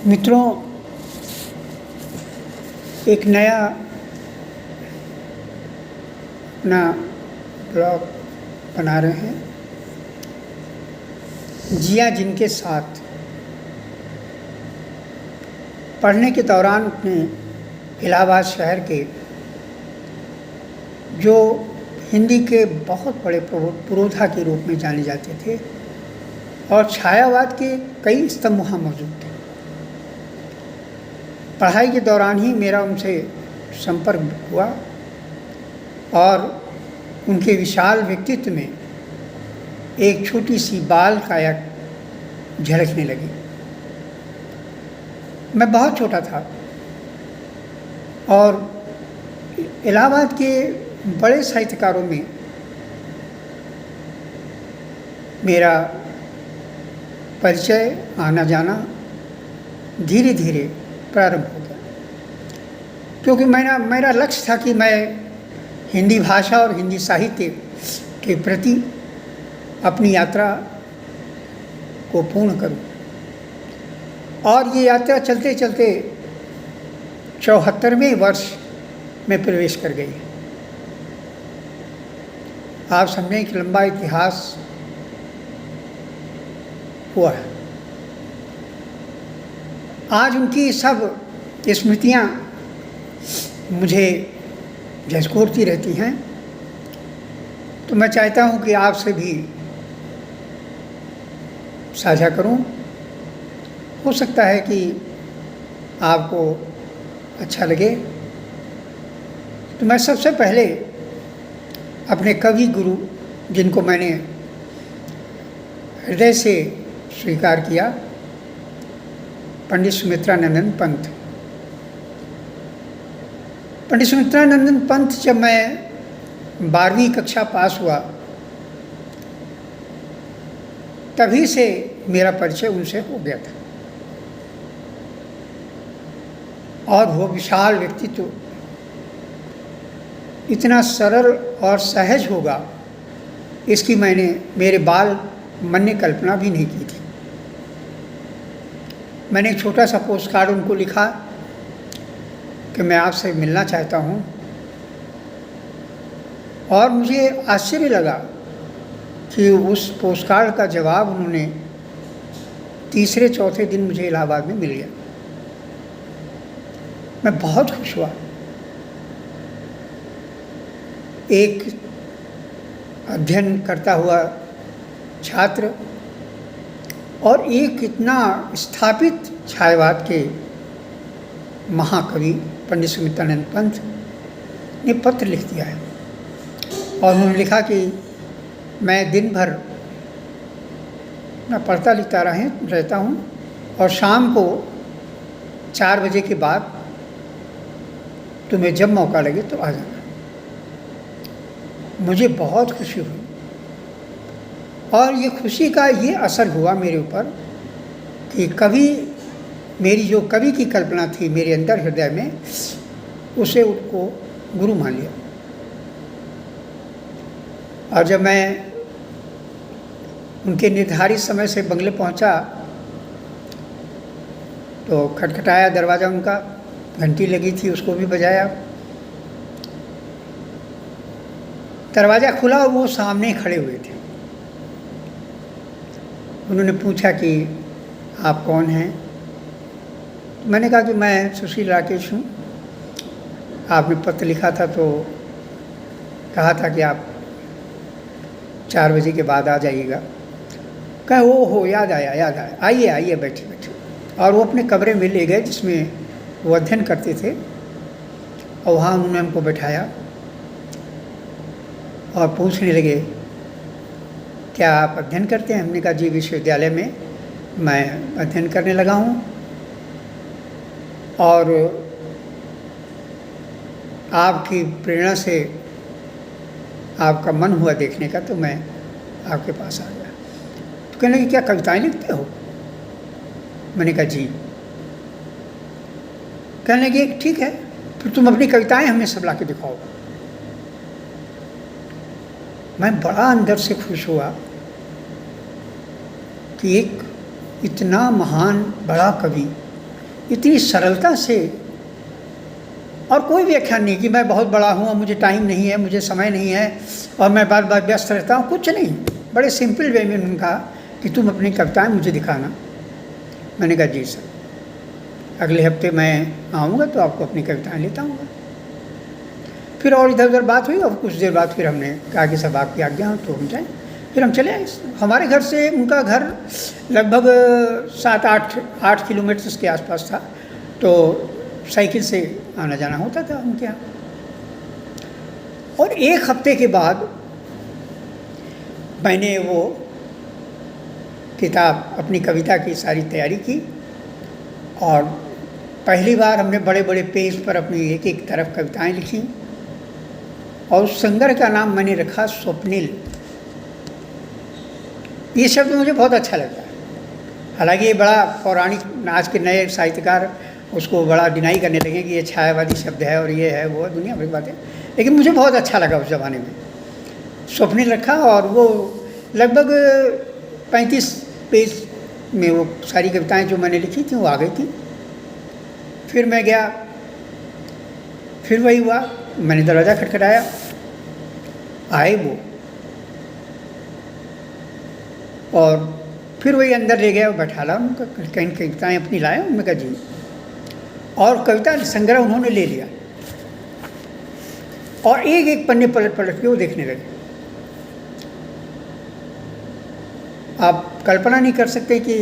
मित्रों, एक नया अपना ब्लॉग बना रहे हैं, जिया जिनके साथ। पढ़ने के दौरान अपने इलाहाबाद शहर के जो हिंदी के बहुत बड़े पुरोधा के रूप में जाने जाते थे और छायावाद के कई स्तंभ वहाँ मौजूद थे। पढ़ाई के दौरान ही मेरा उनसे संपर्क हुआ और उनके विशाल व्यक्तित्व में एक छोटी सी बाल काया झलकने लगी। मैं बहुत छोटा था और इलाहाबाद के बड़े साहित्यकारों में मेरा परिचय आना जाना धीरे धीरे प्रारंभ हो गया, क्योंकि मेरा लक्ष्य था कि मैं हिंदी भाषा और हिंदी साहित्य के प्रति अपनी यात्रा को पूर्ण करूं। और ये यात्रा चलते चलते 74वें वर्ष में प्रवेश कर गई। आप समझें कि लंबा इतिहास हुआ है। आज उनकी सब स्मृतियाँ मुझे झंझोरती रहती हैं, तो मैं चाहता हूँ कि आपसे भी साझा करूँ। हो सकता है कि आपको अच्छा लगे। तो मैं सबसे पहले अपने कवि गुरु, जिनको मैंने हृदय से स्वीकार किया, पंडित सुमित्रानंदन पंत। पंडित सुमित्रानंदन पंत, जब मैं 12वीं कक्षा पास हुआ तभी से मेरा परिचय उनसे हो गया था। और वो विशाल व्यक्तित्व इतना सरल और सहज होगा, इसकी मैंने मेरे बाल मन ने कल्पना भी नहीं की थी। मैंने एक छोटा सा पोस्ट कार्ड उनको लिखा कि मैं आपसे मिलना चाहता हूँ, और मुझे आश्चर्य लगा कि उस पोस्ट कार्ड का जवाब उन्होंने तीसरे चौथे दिन मुझे इलाहाबाद में मिल गया। मैं बहुत खुश हुआ। एक अध्ययन करता हुआ छात्र और एक इतना स्थापित छायावाद के महाकवि पंडित सुमित्रानंद पंत ने पत्र लिख दिया है। और उन्होंने लिखा कि मैं दिन भर मैं पढ़ता लिखता रहता हूँ और शाम को 4 बजे के बाद तुम्हें जब मौका लगे तो आ जाना। मुझे बहुत खुशी हुई और ये खुशी का ये असर हुआ मेरे ऊपर कि मेरी जो कवि की कल्पना थी मेरे अंदर हृदय में, उसे उनको गुरु मान लिया। और जब मैं उनके निर्धारित समय से बंगले पहुंचा तो खटखटाया दरवाज़ा उनका, घंटी लगी थी उसको भी बजाया। दरवाज़ा खुला और वो सामने खड़े हुए थे। उन्होंने पूछा कि आप कौन हैं? मैंने कहा कि मैं सुशील राकेश हूँ। आपने पत्र लिखा था तो कहा था कि आप 4 बजे के बाद आ जाइएगा। कहा ओ हो, याद आया, आइए आइए, बैठिए। और वो अपने कमरे में ले गए जिसमें वो अध्ययन करते थे, और वहाँ उन्होंने हमको बैठाया और पूछने लगे, क्या आप अध्ययन करते हैं? हमने कहा जी, विश्वविद्यालय में मैं अध्ययन करने लगा हूँ और आपकी प्रेरणा से आपका मन हुआ देखने का तो मैं आपके पास आ गया। तो कहने लगे, क्या कविताएं लिखते हो? मैंने कहा जी। कहने लगे, ठीक है, फिर तुम अपनी कविताएं हमें सब ला के दिखाओ। मैं बड़ा अंदर से खुश हुआ कि एक इतना महान बड़ा कवि इतनी सरलता से, और कोई व्याख्यान नहीं कि मैं बहुत बड़ा हूँ और मुझे टाइम नहीं है, मुझे समय नहीं है और मैं बार बार व्यस्त रहता हूँ, कुछ नहीं। बड़े सिंपल वे में उन्होंने कहा कि तुम अपनी कविताएं मुझे दिखाना। मैंने कहा जी सर, अगले हफ्ते मैं आऊँगा तो आपको अपनी कविताएं लेता आऊँगा। फिर और इधर उधर बात हुई और कुछ देर बाद फिर हमने कहा कि सब आपकी आज्ञा हो तो हम जाएँ। फिर हम चले आए। हमारे घर से उनका घर लगभग 7-8 किलोमीटर के आसपास था, तो साइकिल से आना जाना होता था उनके यहाँ। और 1 हफ्ते के बाद मैंने वो किताब, अपनी कविता की सारी तैयारी की और पहली बार हमने बड़े बड़े पेज पर अपनी एक एक तरफ कविताएं लिखी और उस संग्रह का नाम मैंने रखा स्वप्निल। ये शब्द मुझे बहुत अच्छा लगता है। हालांकि ये बड़ा पौराणिक, आज के नए साहित्यकार उसको बड़ा डिनाई करने लगे कि ये छायावादी शब्द है और ये है वो है, दुनिया भर की बातें, लेकिन मुझे बहुत अच्छा लगा उस ज़माने में। स्वप्निल रखा और वो लगभग 35 पेज में वो सारी कविताएं जो मैंने लिखी थी वो आ गई थी। फिर मैं गया, फिर वही हुआ, मैंने दरवाज़ा खटखटाया, आए वो और फिर वही अंदर ले गया, बैठा उनका, कहीं कविताएँ अपनी लाए, उनमें कहा जी, और कविता संग्रह उन्होंने ले लिया और एक एक पन्ने पलट पलट के वो देखने लगे। आप कल्पना नहीं कर सकते कि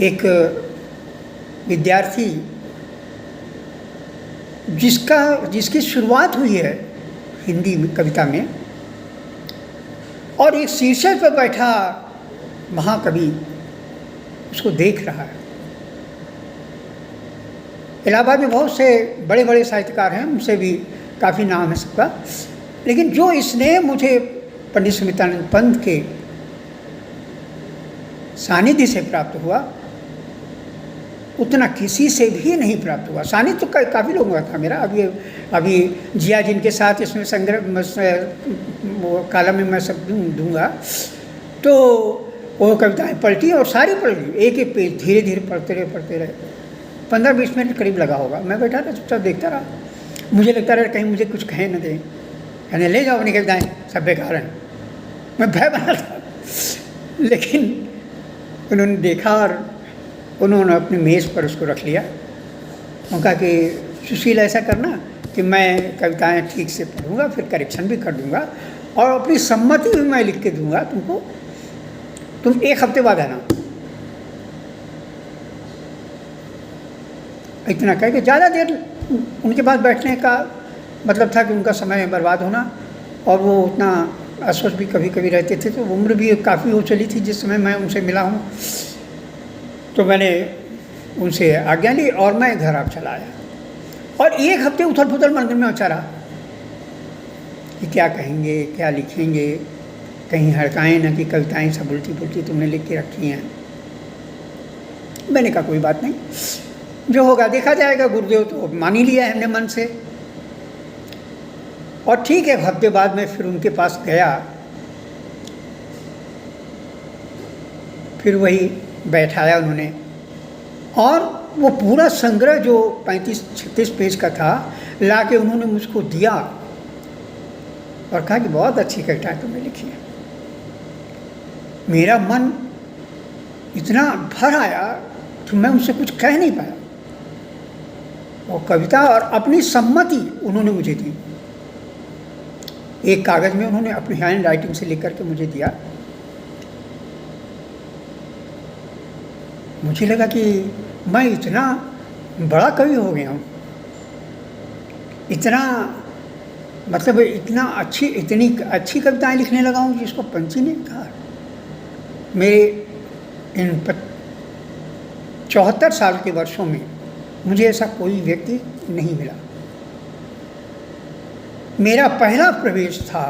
एक विद्यार्थी जिसकी शुरुआत हुई है हिंदी में कविता में और एक शीर्षक पर बैठा महाकवि उसको देख रहा है। इलाहाबाद में बहुत से बड़े बड़े साहित्यकार हैं, उनसे भी काफ़ी नाम है सबका, लेकिन जो स्नेह मुझे पंडित सुमित्रानंद पंत के सानिध्य से प्राप्त हुआ उतना किसी से भी नहीं प्राप्त हुआ। सानिध्य तो काफ़ी लोगों का था मेरा। अभी जिया जिनके साथ इसमें संग्रह वो कालम में मैं सब दूंगा, तो वो कविताएं पलटी और सारी पलटी, एक एक पेज धीरे धीरे पढ़ते रहे 15-20 मिनट करीब लगा होगा। मैं बैठा रहा, चुपचाप देखता रहा। मुझे लगता रहा कहीं मुझे कुछ कहें न दें, कहने ले जाओ अपनी कविताएं, सब बेकार हैं। मैं भय बना था, लेकिन उन्होंने देखा और उन्होंने अपनी मेज़ पर उसको रख लिया। उन्होंने कहा कि सुशील ऐसा करना कि मैं कविताएं ठीक से पढ़ूंगा, फिर करेक्शन भी कर दूंगा और अपनी सम्मति भी मैं लिख के दूंगा तुमको, तुम 1 हफ्ते बाद आना। इतना कह के ज़्यादा देर उनके पास बैठने का मतलब था कि उनका समय बर्बाद होना, और वो उतना अस्वस्थ भी कभी कभी रहते थे, तो उम्र भी काफ़ी हो चली थी जिस समय मैं उनसे मिला हूँ। तो मैंने उनसे आज्ञा ली और मैं घर आप चला आया और 1 हफ्ते उथल पुथल मन में मचा रहा कि क्या कहेंगे, क्या लिखेंगे, कहीं हड़काएँ न कि कविताएं सब उल्टी पुल्टी तुमने लिख के रखी हैं। मैंने कहा कोई बात नहीं, जो होगा देखा जाएगा, गुरुदेव तो मान ही लिया है हमने मन से। और ठीक है, 1 हफ्ते बाद मैं फिर उनके पास गया, फिर वही बैठाया उन्होंने और वो पूरा संग्रह जो 35-36 पेज का था ला के उन्होंने मुझको दिया और कहा कि बहुत अच्छी कविता तुमने लिखी है। मेरा मन इतना भर आया कि मैं उनसे कुछ कह नहीं पाया। वो कविता और अपनी सम्मति उन्होंने मुझे दी। एक कागज़ में उन्होंने अपनी हैंड राइटिंग से लिख करके मुझे दिया। मुझे लगा कि मैं इतना बड़ा कवि हो गया हूँ, इतना मतलब इतनी अच्छी कविताएं लिखने लगा हूँ जिसको पंछी ने कहा। मेरे इन 74 साल के वर्षों में मुझे ऐसा कोई व्यक्ति नहीं मिला। मेरा पहला प्रवेश था